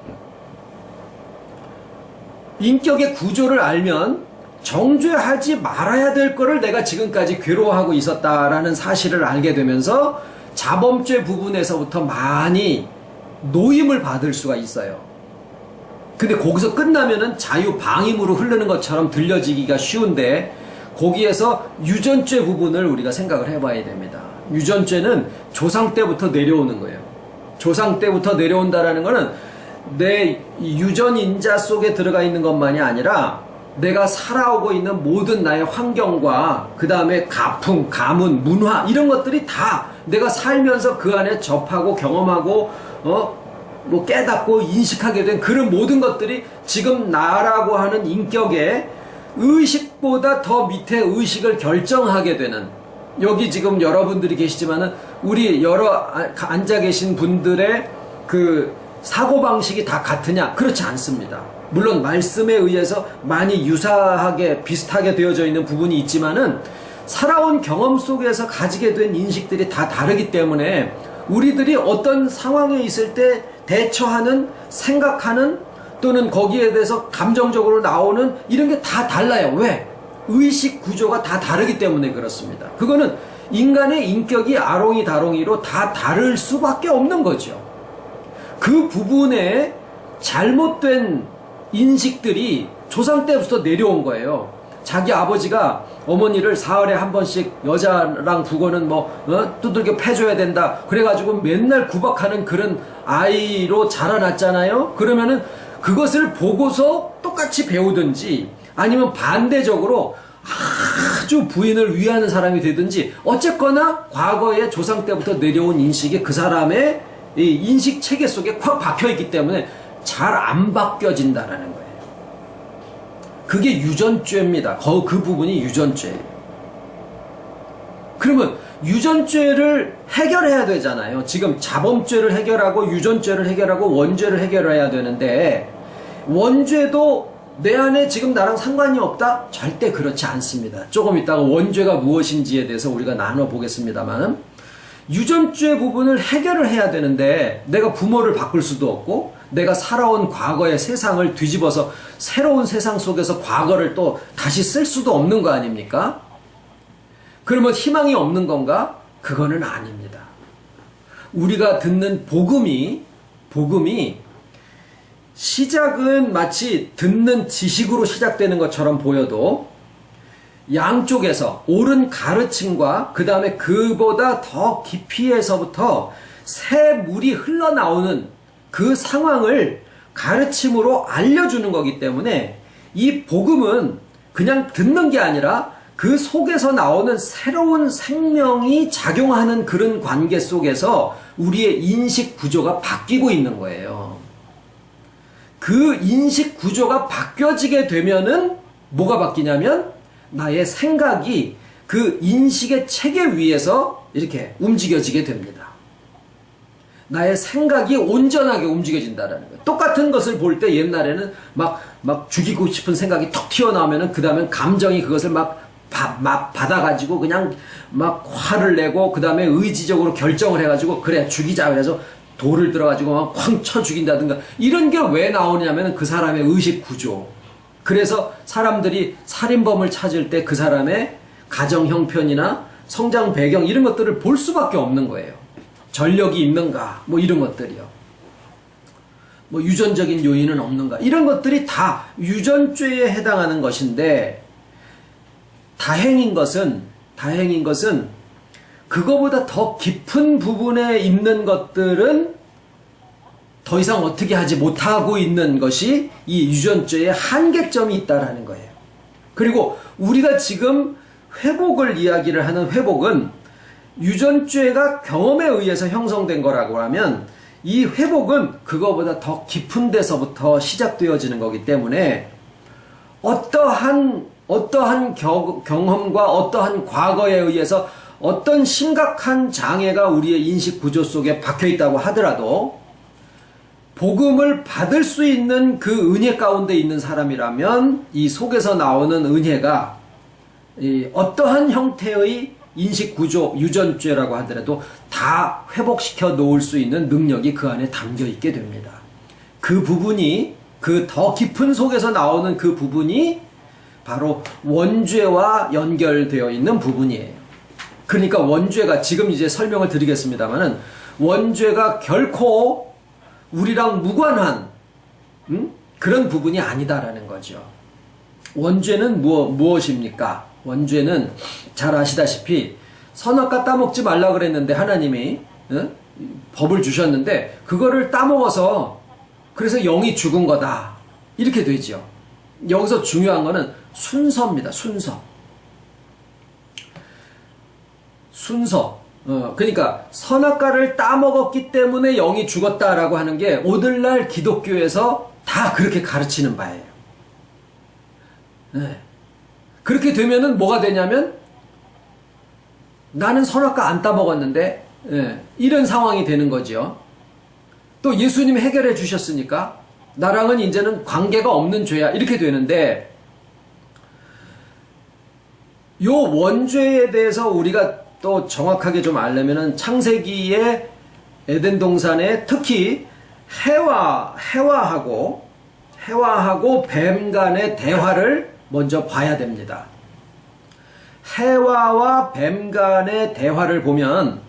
A: 인격의 구조를 알면 정죄하지 말아야 될 거를 내가 지금까지 괴로워하고 있었다라는 사실을 알게 되면서 자범죄 부분에서부터 많이 노임을 받을 수가 있어요. 근데 거기서 끝나면은 자유방임으로 흐르는 것처럼 들려지기가 쉬운데, 거기에서 유전죄 부분을 우리가 생각을 해봐야 됩니다. 유전죄는 조상 때부터 내려오는 거예요. 조상 때부터 내려온다라는 거는 내 유전인자 속에 들어가 있는 것만이 아니라 내가 살아오고 있는 모든 나의 환경과 그 다음에 가풍, 가문, 문화 이런 것들이 다 내가 살면서 그 안에 접하고 경험하고 뭐 깨닫고 인식하게 된 그런 모든 것들이 지금 나라고 하는 인격의 의식보다 더 밑에 의식을 결정하게 되는, 여기 지금 여러분들이 계시지만은 우리 여러 앉아 계신 분들의 그 사고방식이 다 같으냐? 그렇지 않습니다. 물론 말씀에 의해서 많이 유사하게 비슷하게 되어져 있는 부분이 있지만은 살아온 경험 속에서 가지게 된 인식들이 다 다르기 때문에 우리들이 어떤 상황에 있을 때 대처하는, 생각하는 또는 거기에 대해서 감정적으로 나오는 이런 게 다 달라요. 왜? 의식 구조가 다 다르기 때문에 그렇습니다. 그거는 인간의 인격이 아롱이다롱이로 다 다를 수밖에 없는 거죠. 그 부분에 잘못된 인식들이 조상 때부터 내려온 거예요. 자기 아버지가 어머니를 사흘에 한 번씩 여자랑 두고는 두들겨 패줘야 된다 그래가지고 맨날 구박하는 그런 아이로 자라났잖아요. 그러면은 그것을 보고서 똑같이 배우든지 아니면 반대적으로 아주 부인을 위하는 사람이 되든지, 어쨌거나 과거의 조상 때부터 내려온 인식이 그 사람의 이 인식 체계 속에 콱 박혀있기 때문에 잘 안 바뀌어진다라는 거예요. 그게 유전죄입니다. 그 부분이 유전죄예요. 그러면 유전죄를 해결해야 되잖아요. 지금 자범죄를 해결하고 유전죄를 해결하고 원죄를 해결해야 되는데, 원죄도 내 안에 지금 나랑 상관이 없다? 절대 그렇지 않습니다. 조금 이따가 원죄가 무엇인지에 대해서 우리가 나눠보겠습니다만, 유전죄 부분을 해결을 해야 되는데 내가 부모를 바꿀 수도 없고 내가 살아온 과거의 세상을 뒤집어서 새로운 세상 속에서 과거를 또 다시 쓸 수도 없는 거 아닙니까? 그러면 희망이 없는 건가? 그거는 아닙니다. 우리가 듣는 복음이 시작은 마치 듣는 지식으로 시작되는 것처럼 보여도 양쪽에서 옳은 가르침과 그 다음에 그보다 더 깊이에서부터 새 물이 흘러나오는 그 상황을 가르침으로 알려주는 거기 때문에 이 복음은 그냥 듣는 게 아니라 그 속에서 나오는 새로운 생명이 작용하는 그런 관계 속에서 우리의 인식 구조가 바뀌고 있는 거예요. 그 인식 구조가 바뀌어지게 되면은 뭐가 바뀌냐면 나의 생각이 그 인식의 체계 위에서 이렇게 움직여지게 됩니다. 나의 생각이 온전하게 움직여진다라는 거예요. 똑같은 것을 볼 때 옛날에는 막 죽이고 싶은 생각이 턱 튀어나오면은 그 다음에 감정이 그것을 막 받아가지고 그냥 막 화를 내고 그 다음에 의지적으로 결정을 해가지고 그래 죽이자 그래서 돌을 들어가지고 막 쾅 쳐 죽인다든가 이런 게 왜 나오냐면 그 사람의 의식 구조. 그래서 사람들이 살인범을 찾을 때 그 사람의 가정 형편이나 성장 배경 이런 것들을 볼 수밖에 없는 거예요. 전력이 있는가 뭐 이런 것들이요. 뭐 유전적인 요인은 없는가 이런 것들이 다 유전죄에 해당하는 것인데 다행인 것은 그거보다 더 깊은 부분에 있는 것들은 더 이상 어떻게 하지 못하고 있는 것이 이 유전죄의 한계점이 있다라는 거예요. 그리고 우리가 지금 회복을 이야기를 하는 회복은 유전죄가 경험에 의해서 형성된 거라고 하면 이 회복은 그거보다 더 깊은 데서부터 시작되어지는 거기 때문에 어떠한 경험과 어떠한 과거에 의해서 어떤 심각한 장애가 우리의 인식 구조 속에 박혀 있다고 하더라도 복음을 받을 수 있는 그 은혜 가운데 있는 사람이라면 이 속에서 나오는 은혜가 어떠한 형태의 인식 구조, 유전죄라고 하더라도 다 회복시켜 놓을 수 있는 능력이 그 안에 담겨 있게 됩니다. 그 부분이 그 더 깊은 속에서 나오는 그 부분이 바로 원죄와 연결되어 있는 부분이에요. 그러니까 원죄가 지금 이제 설명을 드리겠습니다만은 원죄가 결코 우리랑 무관한 그런 부분이 아니다라는 거죠. 원죄는 무엇입니까? 원죄는 잘 아시다시피 선악과 따먹지 말라 그랬는데 하나님이 법을 주셨는데 그거를 따먹어서 그래서 영이 죽은 거다. 이렇게 되죠. 여기서 중요한 거는 순서입니다. 순서. 그러니까 선악과를 따먹었기 때문에 영이 죽었다라고 하는 게 오늘날 기독교에서 다 그렇게 가르치는 바예요. 네. 그렇게 되면은 뭐가 되냐면 나는 선악과 안 따먹었는데 이런 상황이 되는 거죠. 또 예수님이 해결해 주셨으니까 나랑은 이제는 관계가 없는 죄야 이렇게 되는데 요 원죄에 대해서 우리가 또 정확하게 좀 알려면은 창세기의 에덴 동산에 특히 해와하고 뱀 간의 대화를 먼저 봐야 됩니다. 해와와 뱀 간의 대화를 보면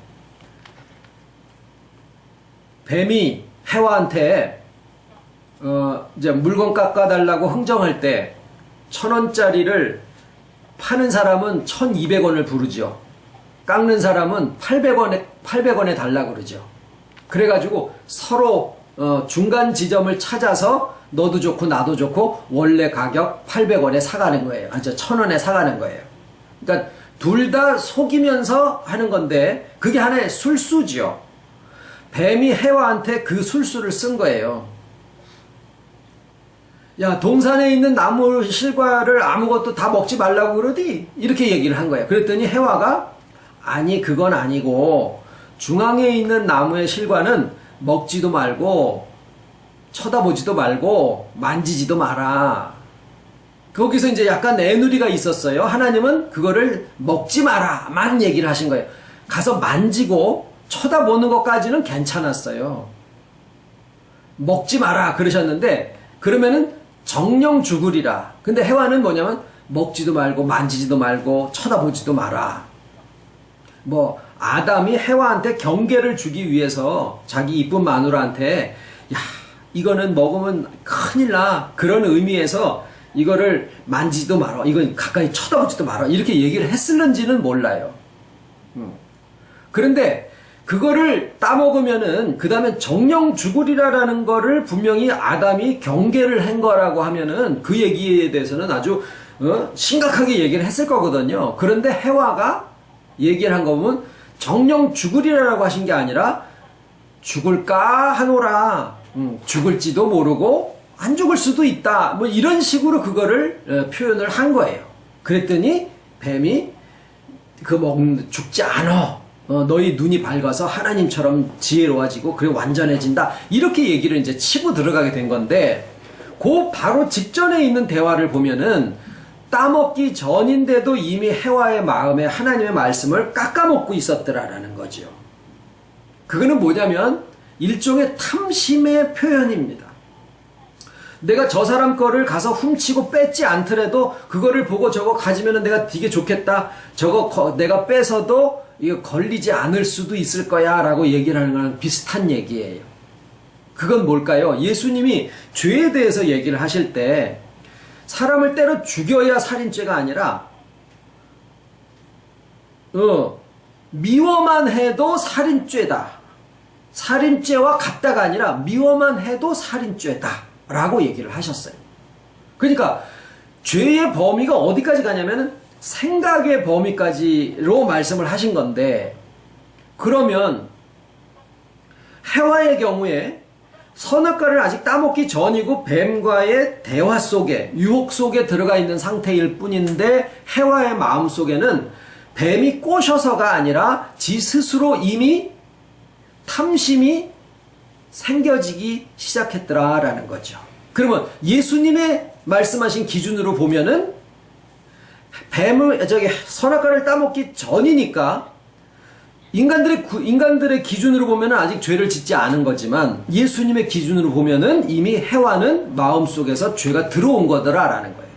A: 뱀이 해와한테 이제 물건 깎아달라고 흥정할 때 1,000원짜리를 파는 사람은 1,200원을 부르죠. 깎는 사람은 800원에 달라고 그러죠. 그래가지고 서로 중간 지점을 찾아서 너도 좋고 나도 좋고 원래 가격 800원에 사가는 거예요. 1,000원에 사가는 거예요. 그러니까 둘 다 속이면서 하는 건데 그게 하나의 술수죠. 뱀이 해와한테 그 술수를 쓴 거예요. 야, 동산에 있는 나무 실과를 아무것도 다 먹지 말라고 그러디? 이렇게 얘기를 한 거예요. 그랬더니 해와가 아니 그건 아니고 중앙에 있는 나무의 실과는 먹지도 말고 쳐다보지도 말고 만지지도 마라. 거기서 이제 약간 애누리가 있었어요. 하나님은 그거를 먹지 마라만 얘기를 하신 거예요. 가서 만지고 쳐다보는 것까지는 괜찮았어요. 먹지 마라 그러셨는데 그러면은 정령 죽으리라. 근데 해와는 뭐냐면 먹지도 말고 만지지도 말고 쳐다보지도 마라. 뭐 아담이 해와한테 경계를 주기 위해서 자기 이쁜 마누라한테 야 이거는 먹으면 큰일 나 그런 의미에서 이거를 만지지도 마라. 이건 가까이 쳐다보지도 마라. 이렇게 얘기를 했을는지는 몰라요. 그런데 그거를 따먹으면은 그 다음에 정령 죽으리라라는 거를 분명히 아담이 경계를 한 거라고 하면은 그 얘기에 대해서는 아주 심각하게 얘기를 했을 거거든요. 그런데 해와가 얘기를 한 거 보면 정령 죽으리라라고 하신 게 아니라 죽을까 하노라. 죽을지도 모르고 안 죽을 수도 있다. 뭐 이런 식으로 그거를 표현을 한 거예요. 그랬더니 뱀이 죽지 않어. 너희 눈이 밝아서 하나님처럼 지혜로워지고 그래 완전해진다. 이렇게 얘기를 이제 치고 들어가게 된 건데 그 바로 직전에 있는 대화를 보면은 따먹기 전인데도 이미 해와의 마음에 하나님의 말씀을 깎아먹고 있었더라라는 거죠. 그거는 뭐냐면 일종의 탐심의 표현입니다. 내가 저 사람 거를 가서 훔치고 뺏지 않더라도 그거를 보고 저거 가지면 내가 되게 좋겠다. 저거 내가 뺏어도 이거 걸리지 않을 수도 있을 거야 라고 얘기를 하는 거랑 비슷한 얘기예요. 그건 뭘까요? 예수님이 죄에 대해서 얘기를 하실 때 사람을 때려 죽여야 살인죄가 아니라 미워만 해도 살인죄다. 살인죄와 같다가 아니라 미워만 해도 살인죄다 라고 얘기를 하셨어요. 그러니까 죄의 범위가 어디까지 가냐면 생각의 범위까지로 말씀을 하신 건데, 그러면 해와의 경우에 선악과를 아직 따먹기 전이고 뱀과의 대화 속에 유혹 속에 들어가 있는 상태일 뿐인데 해와의 마음 속에는 뱀이 꼬셔서가 아니라 지 스스로 이미 탐심이 생겨지기 시작했더라라는 거죠. 그러면 예수님의 말씀하신 기준으로 보면은 선악과를 따먹기 전이니까 인간들의 기준으로 보면은 아직 죄를 짓지 않은 거지만 예수님의 기준으로 보면은 이미 해와는 마음속에서 죄가 들어온 거더라라는 거예요.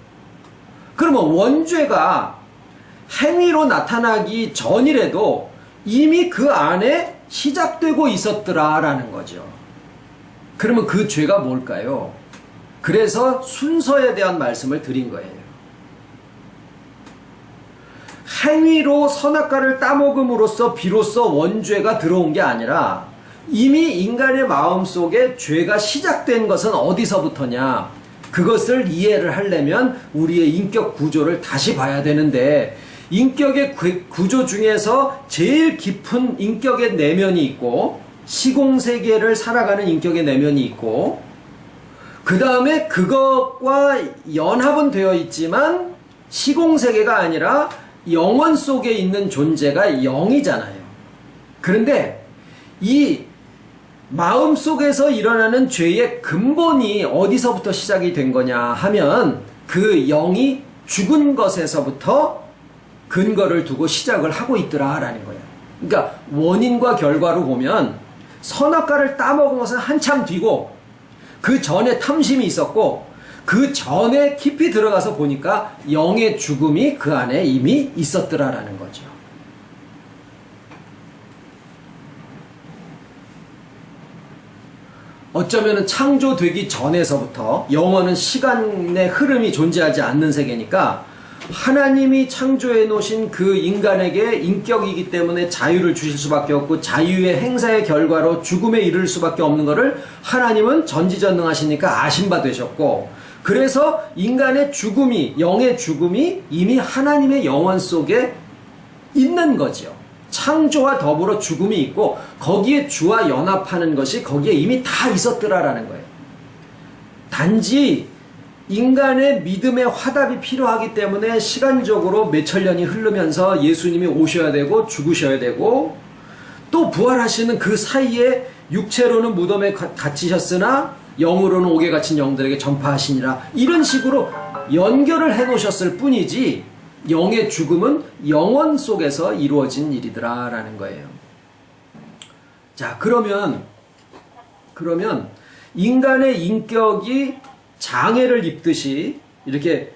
A: 그러면 원죄가 행위로 나타나기 전이라도 이미 그 안에 시작되고 있었더라라는 거죠. 그러면 그 죄가 뭘까요? 그래서 순서에 대한 말씀을 드린 거예요. 행위로 선악과를 따먹음으로써 비로소 원죄가 들어온 게 아니라 이미 인간의 마음속에 죄가 시작된 것은 어디서부터냐? 그것을 이해를 하려면 우리의 인격 구조를 다시 봐야 되는데, 인격의 구조 중에서 제일 깊은 인격의 내면이 있고 시공세계를 살아가는 인격의 내면이 있고, 그 다음에 그것과 연합은 되어 있지만 시공세계가 아니라 영원 속에 있는 존재가 영이잖아요. 그런데 이 마음 속에서 일어나는 죄의 근본이 어디서부터 시작이 된 거냐 하면 그 영이 죽은 것에서부터 근거를 두고 시작을 하고 있더라라는 거예요. 그러니까 원인과 결과로 보면 선악과를 따먹은 것은 한참 뒤고 그 전에 탐심이 있었고 그 전에 깊이 들어가서 보니까 영의 죽음이 그 안에 이미 있었더라라는 거죠. 어쩌면 창조되기 전에서부터, 영원은 시간의 흐름이 존재하지 않는 세계니까 하나님이 창조해 놓으신 그 인간에게 인격이기 때문에 자유를 주실 수밖에 없고 자유의 행사의 결과로 죽음에 이를 수밖에 없는 것을 하나님은 전지전능하시니까 아신 바 되셨고, 그래서 인간의 죽음이, 영의 죽음이 이미 하나님의 영원 속에 있는 거죠. 창조와 더불어 죽음이 있고 거기에 주와 연합하는 것이 거기에 이미 다 있었더라라는 거예요. 단지 인간의 믿음의 화답이 필요하기 때문에 시간적으로 몇천 년이 흐르면서 예수님이 오셔야 되고 죽으셔야 되고 또 부활하시는 그 사이에 육체로는 무덤에 갇히셨으나 영으로는 옥에 갇힌 영들에게 전파하시니라, 이런 식으로 연결을 해 놓으셨을 뿐이지 영의 죽음은 영원 속에서 이루어진 일이더라 라는 거예요. 자, 그러면 인간의 인격이 장애를 입듯이 이렇게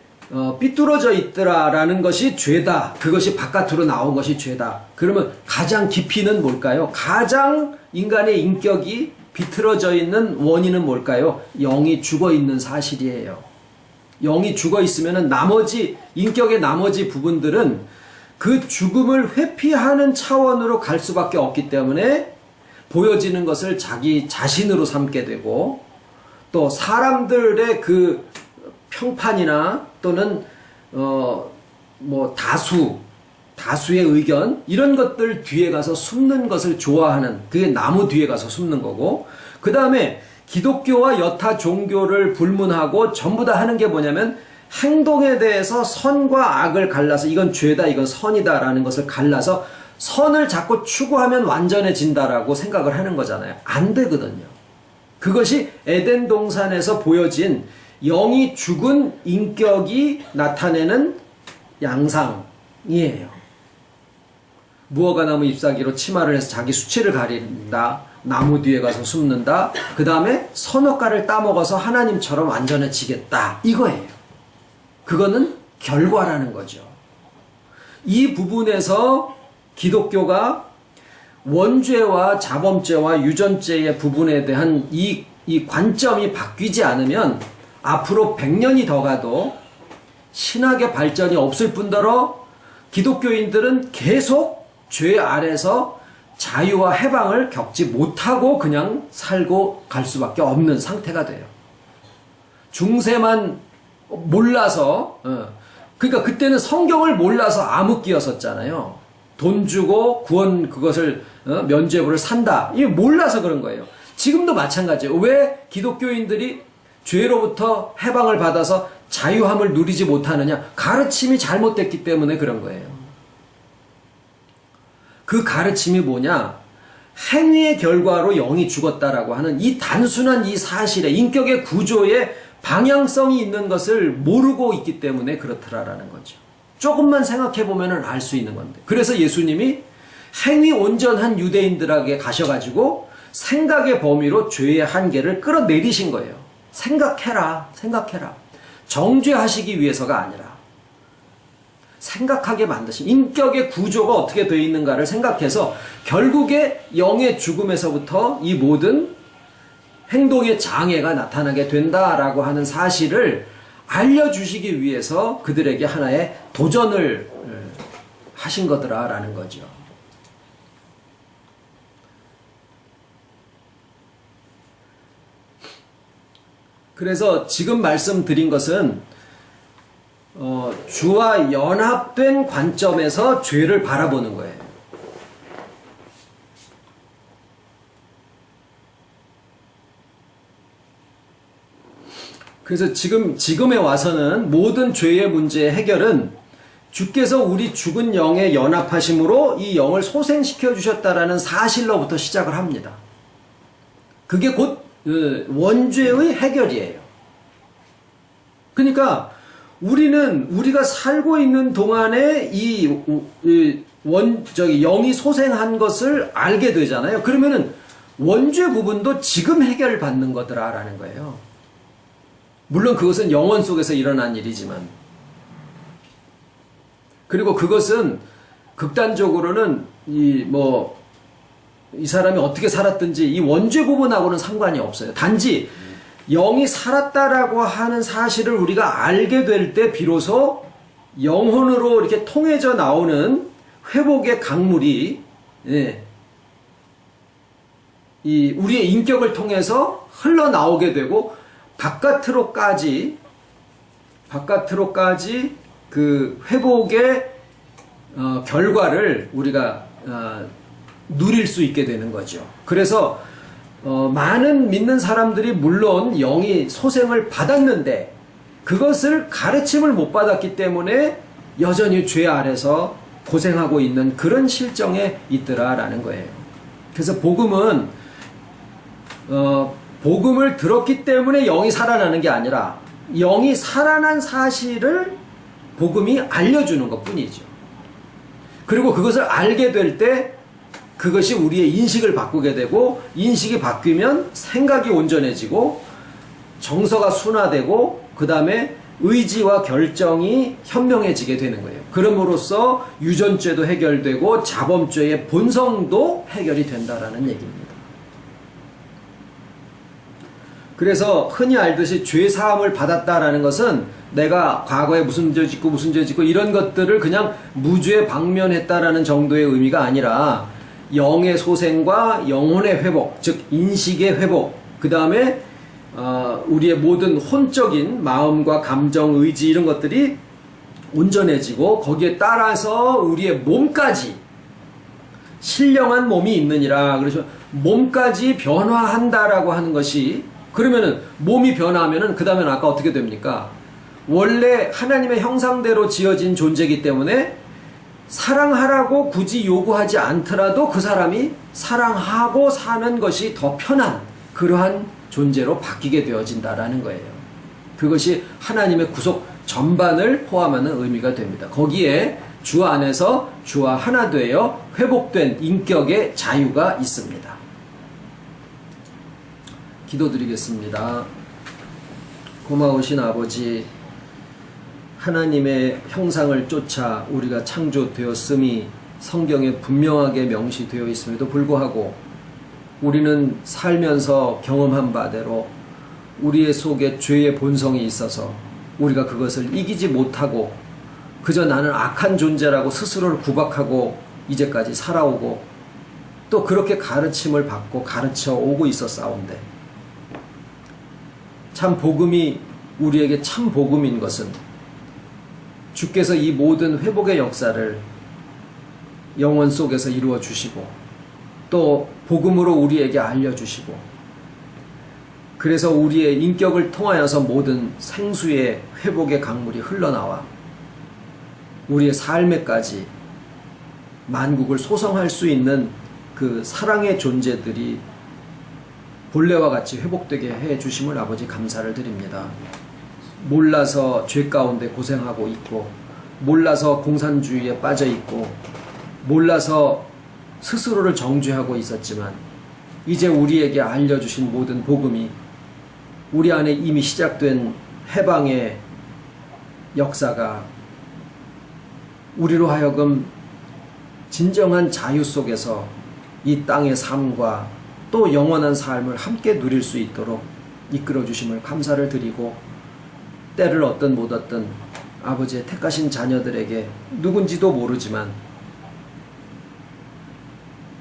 A: 삐뚤어져 있더라라는 것이 죄다. 그것이 바깥으로 나온 것이 죄다. 그러면 가장 깊이는 뭘까요? 가장 인간의 인격이 비틀어져 있는 원인은 뭘까요? 영이 죽어 있는 사실이에요. 영이 죽어 있으면은 인격의 나머지 부분들은 그 죽음을 회피하는 차원으로 갈 수밖에 없기 때문에 보여지는 것을 자기 자신으로 삼게 되고, 또 사람들의 그 평판이나 또는 뭐 다수의 의견, 이런 것들 뒤에 가서 숨는 것을 좋아하는, 그게 나무 뒤에 가서 숨는 거고, 그 다음에 기독교와 여타 종교를 불문하고 전부 다 하는 게 뭐냐면 행동에 대해서 선과 악을 갈라서 이건 죄다, 이건 선이다라는 것을 갈라서 선을 자꾸 추구하면 완전해진다라고 생각을 하는 거잖아요. 안 되거든요. 그것이 에덴 동산에서 보여진 영이 죽은 인격이 나타내는 양상이에요. 무화과 나무 잎사귀로 치마를 해서 자기 수치를 가린다. 나무 뒤에 가서 숨는다. 그 다음에 선악과를 따먹어서 하나님처럼 완전해지겠다. 이거예요. 그거는 결과라는 거죠. 이 부분에서 기독교가 원죄와 자범죄와 유전죄의 부분에 대한 이 관점이 바뀌지 않으면 앞으로 100년이 더 가도 신학의 발전이 없을 뿐더러 기독교인들은 계속 죄 아래서 자유와 해방을 겪지 못하고 그냥 살고 갈 수밖에 없는 상태가 돼요. 중세만 몰라서, 그러니까 그때는 성경을 몰라서 암흑기였었잖아요. 돈 주고 구원 그것을 면죄부를 산다. 이게 몰라서 그런 거예요. 지금도 마찬가지예요. 왜 기독교인들이 죄로부터 해방을 받아서 자유함을 누리지 못하느냐? 가르침이 잘못됐기 때문에 그런 거예요. 그 가르침이 뭐냐? 행위의 결과로 영이 죽었다라고 하는 이 단순한 이 사실에, 인격의 구조에 방향성이 있는 것을 모르고 있기 때문에 그렇더라라는 거죠. 조금만 생각해 보면 알 수 있는 건데. 그래서 예수님이 행위 온전한 유대인들에게 가셔가지고 생각의 범위로 죄의 한계를 끌어내리신 거예요. 생각해라. 정죄하시기 위해서가 아니라 생각하게 만드신, 인격의 구조가 어떻게 되어 있는가를 생각해서 결국에 영의 죽음에서부터 이 모든 행동의 장애가 나타나게 된다라고 하는 사실을 알려주시기 위해서 그들에게 하나의 도전을 하신 거더라라는 거죠. 그래서 지금 말씀드린 것은 주와 연합된 관점에서 죄를 바라보는 거예요. 그래서 지금에 와서는 모든 죄의 문제의 해결은 주께서 우리 죽은 영에 연합하심으로 이 영을 소생시켜 주셨다라는 사실로부터 시작을 합니다. 그게 곧 원죄의 해결이에요. 그러니까 우리가 살고 있는 동안에 영이 소생한 것을 알게 되잖아요. 그러면은 원죄 부분도 지금 해결받는 거더라라는 거예요. 물론 그것은 영혼 속에서 일어난 일이지만, 그리고 그것은 극단적으로는 이 사람이 어떻게 살았든지 이 원죄 부분하고는 상관이 없어요. 단지 영이 살았다라고 하는 사실을 우리가 알게 될 때 비로소 영혼으로 이렇게 통해져 나오는 회복의 강물이 우리의 인격을 통해서 흘러나오게 되고 바깥으로까지 그 회복의 결과를 우리가 누릴 수 있게 되는 거죠. 그래서 많은 믿는 사람들이 물론 영이 소생을 받았는데 그것을 가르침을 못 받았기 때문에 여전히 죄 아래서 고생하고 있는 그런 실정에 있더라라는 거예요. 그래서 복음은 복음을 들었기 때문에 영이 살아나는 게 아니라 영이 살아난 사실을 복음이 알려주는 것 뿐이죠. 그리고 그것을 알게 될 때 그것이 우리의 인식을 바꾸게 되고, 인식이 바뀌면 생각이 온전해지고 정서가 순화되고 그 다음에 의지와 결정이 현명해지게 되는 거예요. 그럼으로써 유전죄도 해결되고 자범죄의 본성도 해결이 된다라는 얘기입니다. 그래서 흔히 알듯이 죄 사함을 받았다라는 것은 내가 과거에 무슨 죄 짓고 무슨 죄 짓고 이런 것들을 그냥 무죄 방면했다라는 정도의 의미가 아니라 영의 소생과 영혼의 회복, 즉 인식의 회복, 그 다음에 우리의 모든 혼적인 마음과 감정, 의지 이런 것들이 온전해지고 거기에 따라서 우리의 몸까지 신령한 몸이 있느니라. 그래서 몸까지 변화한다라고 하는 것이, 그러면은 몸이 변화하면은 그 다음에는 아까 어떻게 됩니까? 원래 하나님의 형상대로 지어진 존재이기 때문에 사랑하라고 굳이 요구하지 않더라도 그 사람이 사랑하고 사는 것이 더 편한 그러한 존재로 바뀌게 되어진다라는 거예요. 그것이 하나님의 구속 전반을 포함하는 의미가 됩니다. 거기에 주 안에서 주와 하나 되어 회복된 인격의 자유가 있습니다. 기도드리겠습니다. 고마우신 아버지, 하나님의 형상을 쫓아 우리가 창조되었음이 성경에 분명하게 명시되어 있음에도 불구하고 우리는 살면서 경험한 바대로 우리의 속에 죄의 본성이 있어서 우리가 그것을 이기지 못하고 그저 나는 악한 존재라고 스스로를 구박하고 이제까지 살아오고 또 그렇게 가르침을 받고 가르쳐 오고 있었사온데, 참 복음이 우리에게 참 복음인 것은 주께서 이 모든 회복의 역사를 영혼 속에서 이루어 주시고 또 복음으로 우리에게 알려주시고, 그래서 우리의 인격을 통하여서 모든 생수의 회복의 강물이 흘러나와 우리의 삶에까지 만국을 소성할 수 있는 그 사랑의 존재들이 본래와 같이 회복되게 해 주심을 아버지 감사를 드립니다. 몰라서 죄 가운데 고생하고 있고, 몰라서 공산주의에 빠져 있고, 몰라서 스스로를 정죄하고 있었지만 이제 우리에게 알려주신 모든 복음이 우리 안에 이미 시작된 해방의 역사가 우리로 하여금 진정한 자유 속에서 이 땅의 삶과 또 영원한 삶을 함께 누릴 수 있도록 이끌어 주심을 감사를 드리고, 때를 얻든 못 얻든 아버지의 택하신 자녀들에게 누군지도 모르지만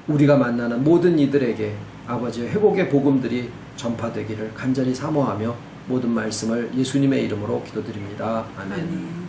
A: 우리가 만나는 모든 이들에게 아버지의 회복의 복음들이 전파되기를 간절히 사모하며 모든 말씀을 예수님의 이름으로 기도드립니다. 아멘.
B: 아멘.